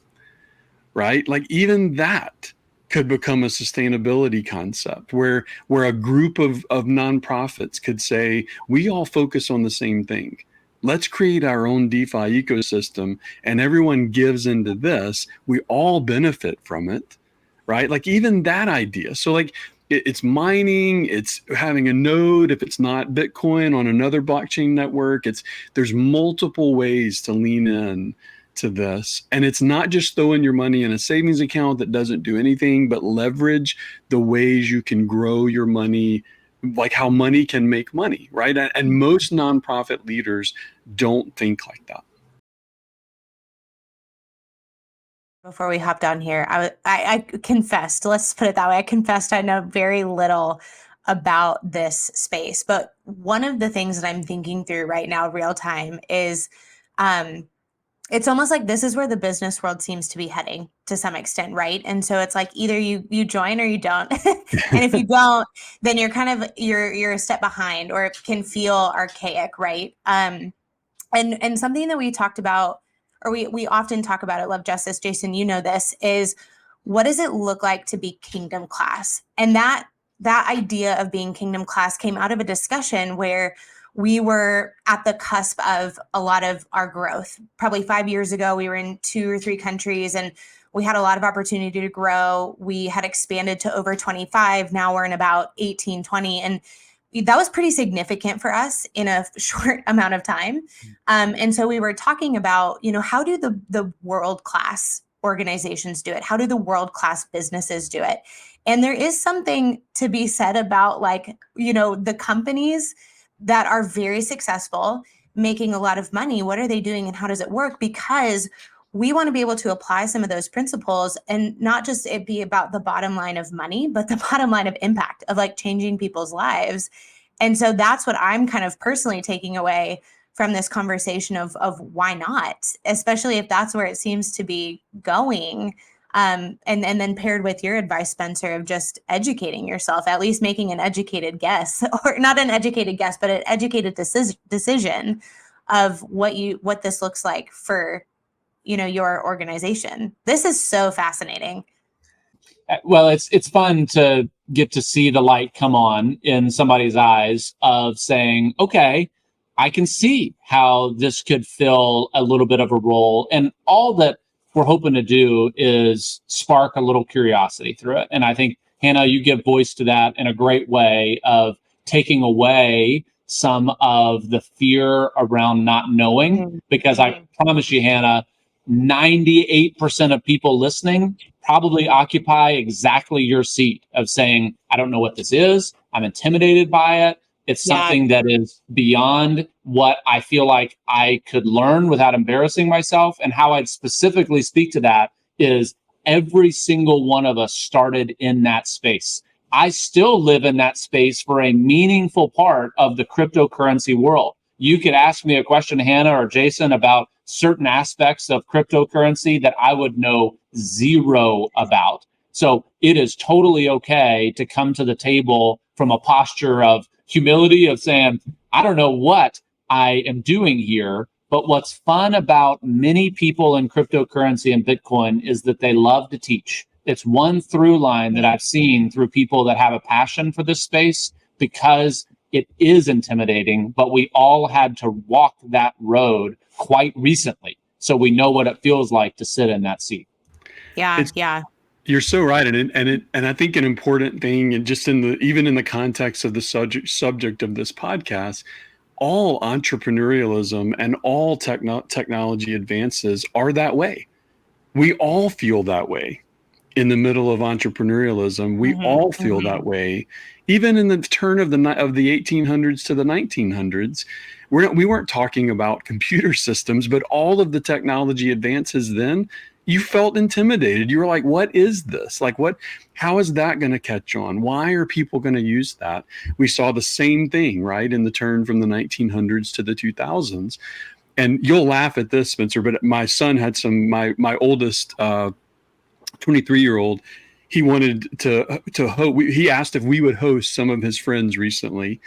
right? Like even that could become a sustainability concept where a group of nonprofits could say, we all focus on the same thing. Let's create our own DeFi ecosystem and everyone gives into this. We all benefit from it, right? Like even that idea. So like it's mining, it's having a node, if it's not Bitcoin, on another blockchain network. There's multiple ways to lean in to this. And it's not just throwing your money in a savings account that doesn't do anything, but leverage the ways you can grow your money, like how money can make money, right? And most nonprofit leaders don't think like that. Before we hopped on here, I confessed, let's put it that way. I confessed I know very little about this space. But one of the things that I'm thinking through right now, real time, is it's almost like this is where the business world seems to be heading to some extent, right? And so it's like either you join or you don't. And if you don't, then you're kind of you're a step behind, or it can feel archaic, right? And something that we talked about, or we often talk about at Love Justice, Jason, you know this, is what does it look like to be kingdom class? And that idea of being kingdom class came out of a discussion where we were at the cusp of a lot of our growth. Probably 5 years ago, we were in 2 or 3 countries and we had a lot of opportunity to grow. We had expanded to over 25. Now we're in about 18, 20. And that was pretty significant for us in a short amount of time. And so we were talking about, how do the world-class organizations do it? How do the world-class businesses do it? And there is something to be said about the companies that are very successful, making a lot of money. What are they doing and how does it work? Because we want to be able to apply some of those principles and not just it be about the bottom line of money, but the bottom line of impact of changing people's lives. And so that's what I'm kind of personally taking away from this conversation of why not, especially if that's where it seems to be going. And then paired with your advice, Spencer, of just educating yourself, at least making an educated guess, or not an educated guess, but an educated decision of what this looks like for your organization. This is so fascinating. Well, it's fun to get to see the light come on in somebody's eyes of saying, okay, I can see how this could fill a little bit of a role. And all that we're hoping to do is spark a little curiosity through it. And I think, Hannah, you give voice to that in a great way of taking away some of the fear around not knowing, because I promise you, Hannah, 98% of people listening probably occupy exactly your seat of saying, I don't know what this is. I'm intimidated by it. It's something that is beyond what I feel like I could learn without embarrassing myself. And how I'd specifically speak to that is every single one of us started in that space. I still live in that space for a meaningful part of the cryptocurrency world. You could ask me a question, Hannah or Jason, about certain aspects of cryptocurrency that I would know zero about. So it is totally okay to come to the table from a posture of humility of saying, I don't know what I am doing here. But what's fun about many people in cryptocurrency and Bitcoin is that they love to teach. It's one through line that I've seen through people that have a passion for this space, because it is intimidating, but we all had to walk that road quite recently. So we know what it feels like to sit in that seat. Yeah. You're so right, and I think an important thing, and just even in the context of the subject of this podcast, all entrepreneurialism and all technology advances are that way. We all feel that way in the middle of entrepreneurialism. We all feel that way, even in the turn of the 1800s to the 1900s. We weren't talking about computer systems, but all of the technology advances then. You felt intimidated. You were like, what is this? How is that going to catch on? Why are people going to use that? We saw the same thing, right, in the turn from the 1900s to the 2000s. And you'll laugh at this, Spencer, but my son had my oldest 23-year-old, he wanted he asked if we would host some of his friends recently.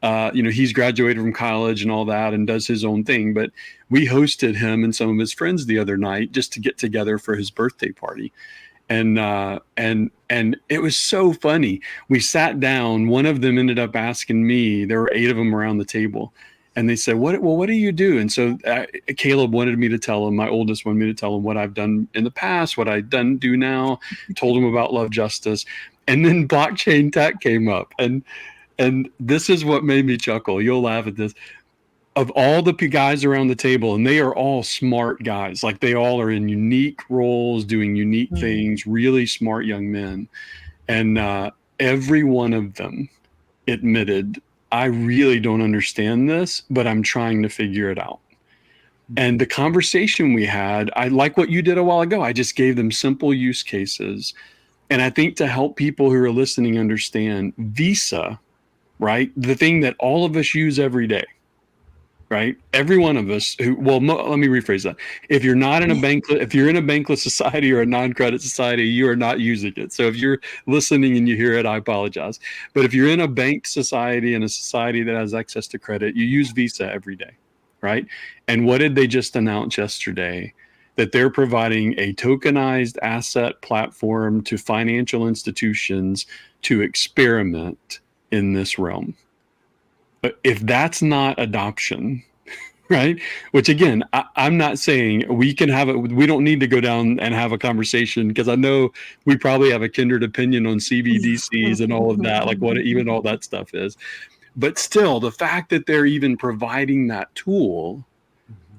He's graduated from college and all that and does his own thing, but we hosted him and some of his friends the other night just to get together for his birthday party. And it was so funny. We sat down, one of them ended up asking me, there were 8 of them around the table, and they said, what do you do? And so Caleb wanted me to tell him, my oldest wanted me to tell him what I've done in the past, what I do now, told him about Love Justice. And then blockchain tech came up. And this is what made me chuckle. You'll laugh at this. Of all the guys around the table, and they are all smart guys, like they all are in unique roles, doing unique things, really smart young men. And every one of them admitted, I really don't understand this, but I'm trying to figure it out. And the conversation we had, I like what you did a while ago. I just gave them simple use cases. And I think to help people who are listening understand Visa, right? The thing that all of us use every day, right? Every one of us let me rephrase that. If you're not in a if you're in a bankless society or a non-credit society, you are not using it. So if you're listening and you hear it, I apologize. But if you're in a banked society and a society that has access to credit, you use Visa every day, right? And what did they just announce yesterday? That they're providing a tokenized asset platform to financial institutions to experiment in this realm. If that's not adoption, right? Which again, I'm not saying we can have it. We don't need to go down and have a conversation, because I know we probably have a kindred opinion on CBDCs and all of that, like what even all that stuff is. But still, the fact that they're even providing that tool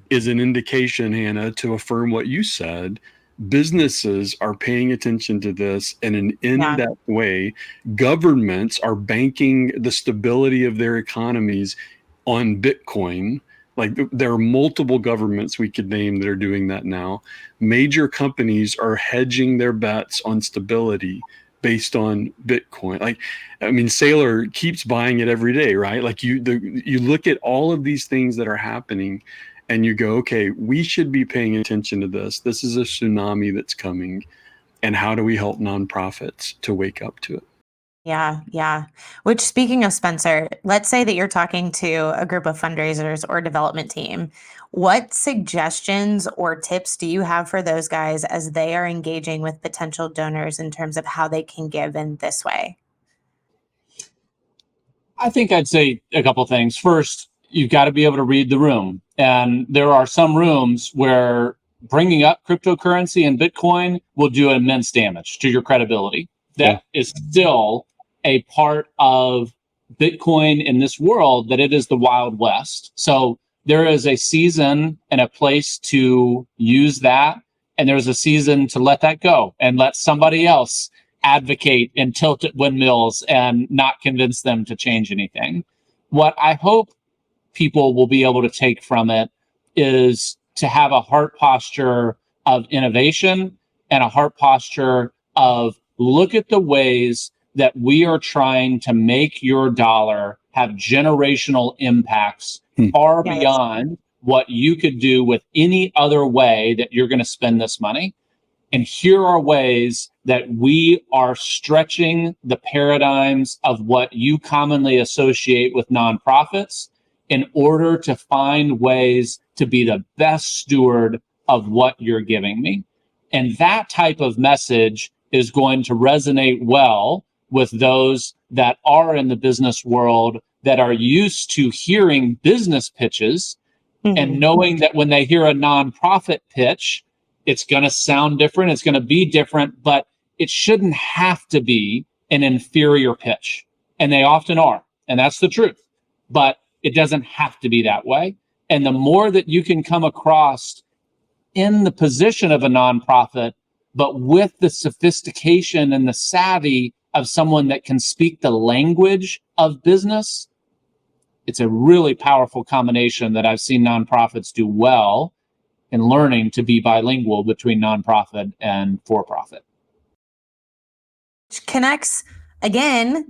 is an indication, Hannah, to affirm what you said. Businesses are paying attention to this in an in-depth way. Governments are banking the stability of their economies on Bitcoin. Like, there are multiple governments we could name that are doing that now. Major companies are hedging their bets on stability based on Bitcoin. Like, I mean, Saylor keeps buying it every day, right? Like, you look at all of these things that are happening, and you go, okay, we should be paying attention to this. This is a tsunami that's coming. And how do we help nonprofits to wake up to it? Yeah, yeah. Which, speaking of Spencer, let's say that you're talking to a group of fundraisers or development team. What suggestions or tips do you have for those guys as they are engaging with potential donors in terms of how they can give in this way? I think I'd say a couple things. First, you've got to be able to read the room. And there are some rooms where bringing up cryptocurrency and Bitcoin will do immense damage to your credibility. That is still a part of Bitcoin in this world, that it is the Wild West. So there is a season and a place to use that. And there's a season to let that go and let somebody else advocate and tilt at windmills and not convince them to change anything. What I hope people will be able to take from it is to have a heart posture of innovation and a heart posture of look at the ways that we are trying to make your dollar have generational impacts far beyond what you could do with any other way that you're going to spend this money. And here are ways that we are stretching the paradigms of what you commonly associate with nonprofits in order to find ways to be the best steward of what you're giving me. And that type of message is going to resonate well with those that are in the business world, that are used to hearing business pitches and knowing that when they hear a nonprofit pitch, it's going to sound different, it's going to be different, but it shouldn't have to be an inferior pitch. And they often are, and that's the truth. But it doesn't have to be that way. And the more that you can come across in the position of a nonprofit, but with the sophistication and the savvy of someone that can speak the language of business, it's a really powerful combination that I've seen nonprofits do well in learning to be bilingual between nonprofit and for-profit. Which connects again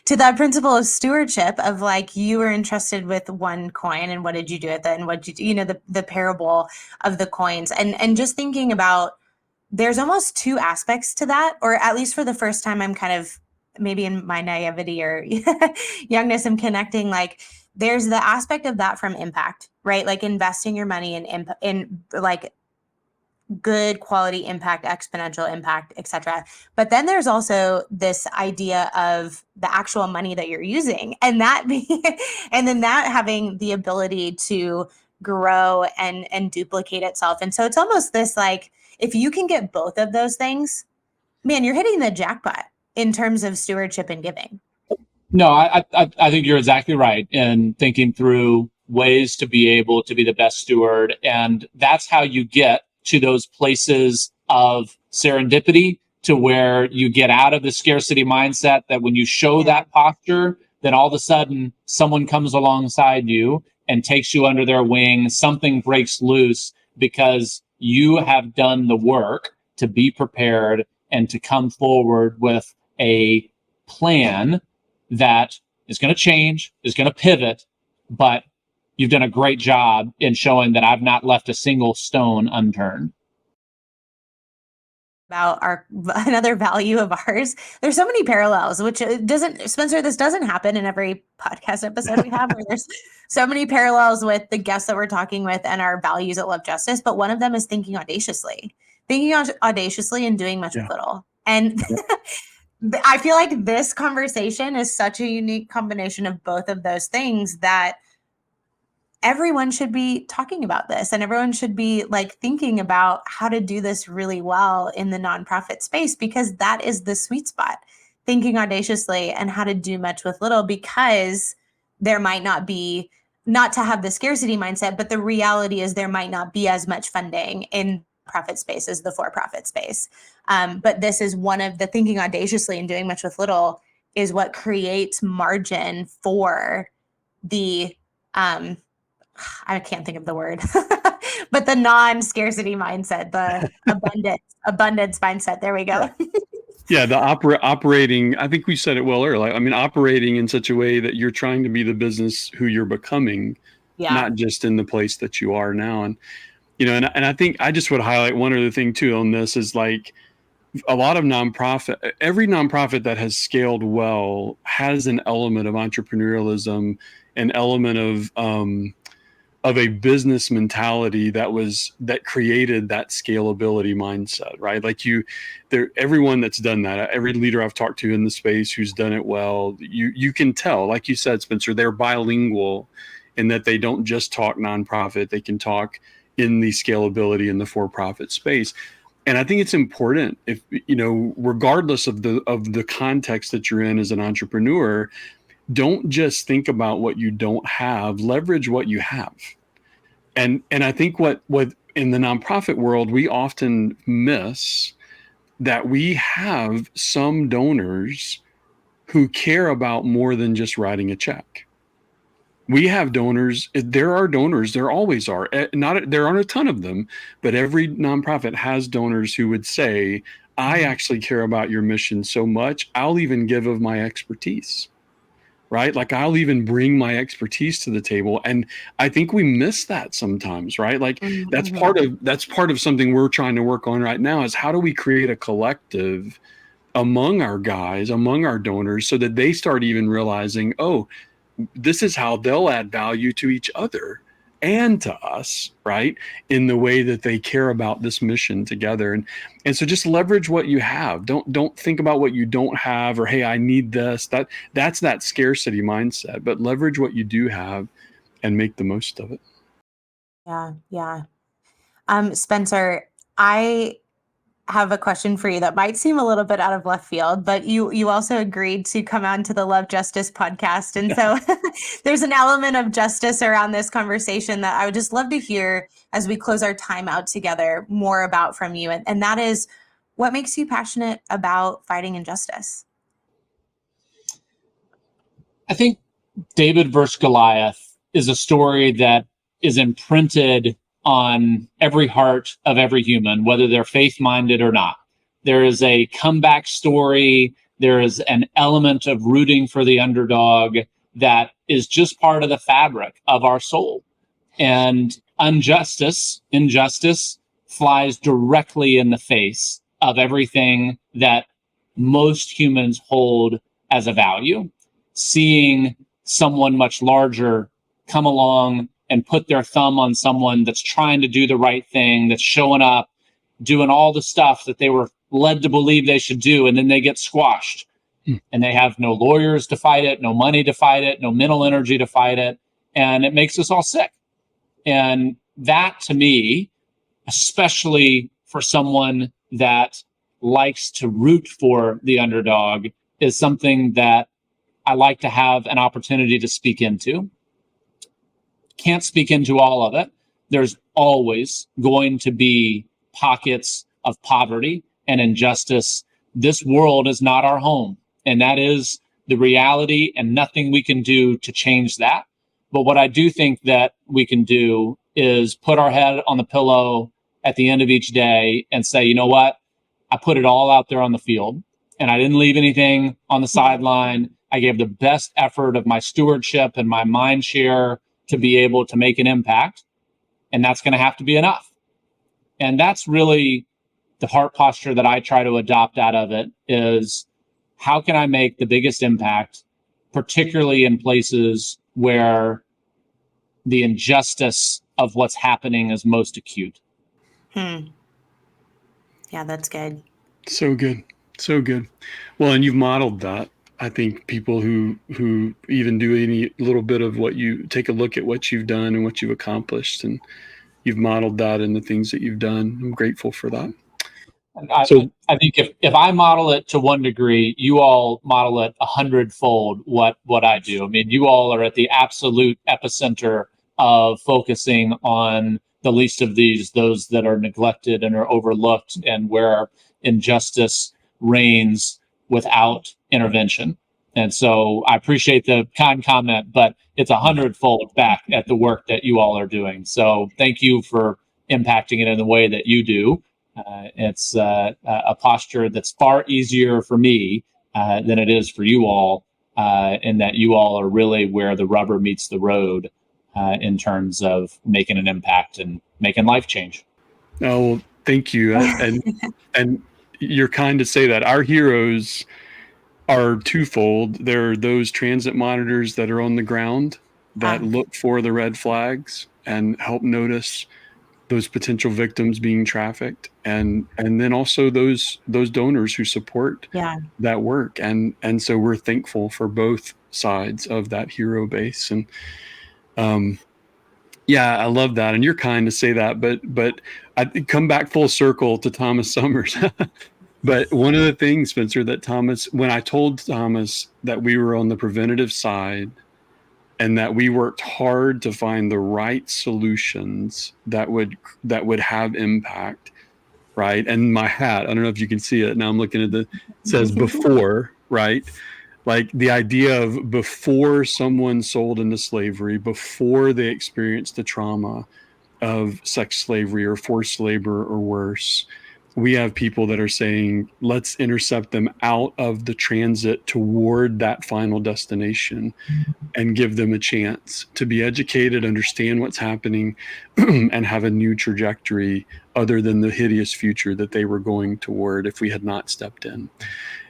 to that principle of stewardship of, like, you were entrusted with one coin and what did you do with it, and what did you do, the parable of the coins, and just thinking about, there's almost two aspects to that, or at least for the first time, I'm kind of, maybe in my naivety or youngness, I'm connecting, like, there's the aspect of that from impact, right? Like investing your money in like good quality impact, exponential impact, etc. But then there's also this idea of the actual money that you're using, and that and then that having the ability to grow and duplicate itself. And so it's almost this, like, if you can get both of those things, man, you're hitting the jackpot in terms of stewardship and giving. No, I think you're exactly right in thinking through ways to be able to be the best steward. And that's how you get to those places of serendipity, to where you get out of the scarcity mindset, that when you show that posture, then all of a sudden someone comes alongside you and takes you under their wing. Something breaks loose because you have done the work to be prepared and to come forward with a plan that is going to change, is going to pivot, but you've done a great job in showing that I've not left a single stone unturned. About another value of ours, there's so many parallels, which doesn't, Spencer, this doesn't happen in every podcast episode we have, where there's so many parallels with the guests that we're talking with and our values at Love Justice. But one of them is thinking audaciously and doing much with little. And I feel like this conversation is such a unique combination of both of those things that everyone should be talking about this, and everyone should be like thinking about how to do this really well in the nonprofit space, because that is the sweet spot, thinking audaciously and how to do much with little, because there might not be, not to have the scarcity mindset, but the reality is there might not be as much funding in profit space as the for-profit space. But this is one of the thinking audaciously and doing much with little is what creates margin for the I can't think of the word, but the non-scarcity mindset, the abundance mindset. There we go. Yeah, the operating, I think we said it well earlier. I mean, operating in such a way that you're trying to be the business who you're becoming, not just in the place that you are now. And, you know, and I think I just would highlight one other thing too on this is like a lot of every nonprofit that has scaled well has an element of entrepreneurialism, an element of a business mentality that created that scalability mindset, right? Like everyone that's done that, every leader I've talked to in the space who's done it well, you can tell, like you said, Spencer, they're bilingual in that they don't just talk nonprofit, they can talk in the scalability in the for-profit space. And I think it's important, if, you know, regardless of the context that you're in as an entrepreneur, don't just think about what you don't have, leverage what you have. And I think what in the nonprofit world, we often miss that we have some donors who care about more than just writing a check. We have donors, there are donors, there always are, there aren't a ton of them, but every nonprofit has donors who would say, I actually care about your mission so much, I'll even give of my expertise. Right? Like I'll even bring my expertise to the table. And I think we miss that sometimes, right? Like that's part of something we're trying to work on right now is how do we create a collective among our guys, among our donors, so that they start even realizing, oh, this is how they'll add value to each other and to us, right? In the way that they care about this mission together. And so just leverage what you have. Don't think about what you don't have or, hey, I need this. That's that scarcity mindset, but leverage what you do have and make the most of it. Yeah. Spencer, I have a question for you that might seem a little bit out of left field, but you also agreed to come on to the Love Justice podcast. And so there's an element of justice around this conversation that I would just love to hear as we close our time out together more about from you. And that is, what makes you passionate about fighting injustice? I think David versus Goliath is a story that is imprinted on every heart of every human, whether they're faith-minded or not. There is a comeback story. There is an element of rooting for the underdog that is just part of the fabric of our soul. And injustice flies directly in the face of everything that most humans hold as a value. Seeing someone much larger come along and put their thumb on someone that's trying to do the right thing, that's showing up, doing all the stuff that they were led to believe they should do, and then they get squashed. And they have no lawyers to fight it, no money to fight it, no mental energy to fight it, and it makes us all sick. And that, to me, especially for someone that likes to root for the underdog, is something that I like to have an opportunity to speak into. Can't speak into all of it. There's always going to be pockets of poverty and injustice. This world is not our home, and that is the reality, and nothing we can do to change that. But what I do think that we can do is put our head on the pillow at the end of each day and say, you know what? I put it all out there on the field, and I didn't leave anything on the sideline. I gave the best effort of my stewardship and my mind share to be able to make an impact. And that's going to have to be enough. And that's really the heart posture that I try to adopt out of it, is how can I make the biggest impact, particularly in places where the injustice of what's happening is most acute. Yeah, that's good. So good. So good. Well, and you've modeled that. I think people who even do any little bit of what you take a look at what you've done and what you've accomplished, and you've modeled that in the things that you've done. I'm grateful for that. I think if I model it to one degree, you all model it 100-fold what I do. I mean, you all are at the absolute epicenter of focusing on the least of these, those that are neglected and are overlooked, and where injustice reigns without intervention. And so I appreciate the kind comment, but it's 100-fold back at the work that you all are doing. So thank you for impacting it in the way that you do. It's a posture that's far easier for me than it is for you all, in that you all are really where the rubber meets the road in terms of making an impact and making life change. Oh, well, thank you. And you're kind to say that. Our heroes are twofold. There are those transit monitors that are on the ground that look for the red flags and help notice those potential victims being trafficked, and then also those donors who support that work. And so we're thankful for both sides of that hero base. And I love that. And you're kind to say that, but I come back full circle to Thomas Summers. But one of the things, Spencer, that when I told Thomas that we were on the preventative side and that we worked hard to find the right solutions that would have impact, right? And my hat, I don't know if you can see it. Now I'm looking at it says before, right? Like the idea of before someone sold into slavery, before they experienced the trauma of sex slavery or forced labor or worse, we have people that are saying, let's intercept them out of the transit toward that final destination and give them a chance to be educated, understand what's happening, and have a new trajectory other than the hideous future that they were going toward if we had not stepped in.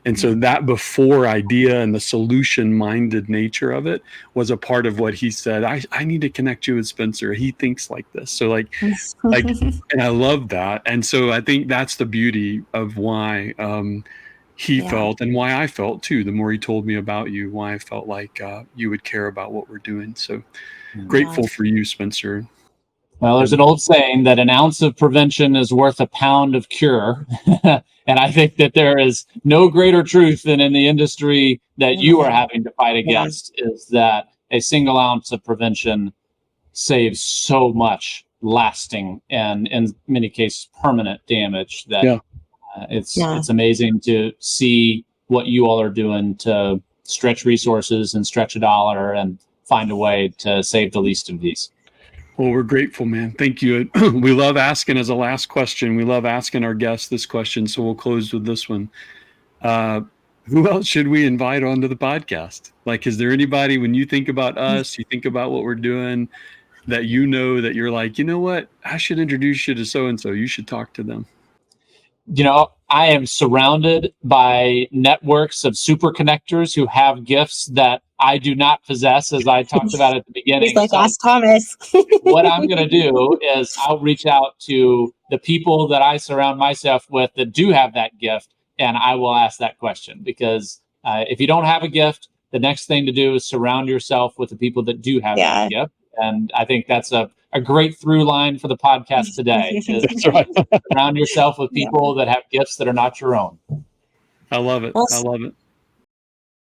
And so that before idea and the solution-minded nature of it was a part of what he said. I need to connect you with Spencer. He thinks like this. So like, and I love that. And so I think that's the beauty of why he felt, and why I felt too, the more he told me about you, why I felt like you would care about what we're doing. So grateful for you, Spencer. Well, there's an old saying that an ounce of prevention is worth a pound of cure. And I think that there is no greater truth than in the industry that you are having to fight against, is that a single ounce of prevention saves so much lasting and in many cases permanent damage that it's amazing to see what you all are doing to stretch resources and stretch a dollar and find a way to save the least of these. Well, we're grateful, man. Thank you. We love asking as a last question. We love asking our guests this question, so we'll close with this one. Who else should we invite onto the podcast? Like, is there anybody, when you think about us, you think about what we're doing, that you know that you're like, you know what, I should introduce you to so-and-so. You should talk to them. You know, I am surrounded by networks of super connectors who have gifts that I do not possess, as I talked about at the beginning. He's like, ask Thomas. What I'm going to do is I'll reach out to the people that I surround myself with that do have that gift, and I will ask that question. Because if you don't have a gift, the next thing to do is surround yourself with the people that do have that gift. And I think that's a great through line for the podcast today. Is surround yourself with people that have gifts that are not your own. I love it. I love it.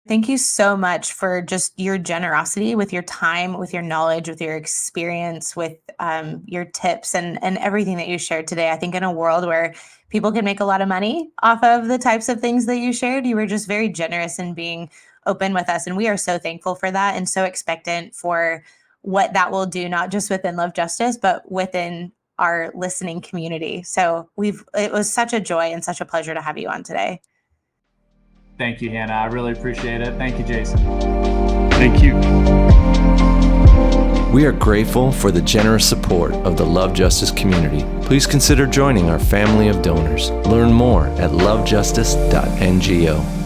Thank you so much for just your generosity with your time, with your knowledge, with your experience, with your tips and everything that you shared today. I think in a world where people can make a lot of money off of the types of things that you shared, you were just very generous in being open with us. And we are so thankful for that and so expectant for what that will do, not just within Love Justice, but within our listening community. So it was such a joy and such a pleasure to have you on today. Thank you, Hannah. I really appreciate it. Thank you, Jason. Thank you. We are grateful for the generous support of the Love Justice community. Please consider joining our family of donors. Learn more at lovejustice.ngo.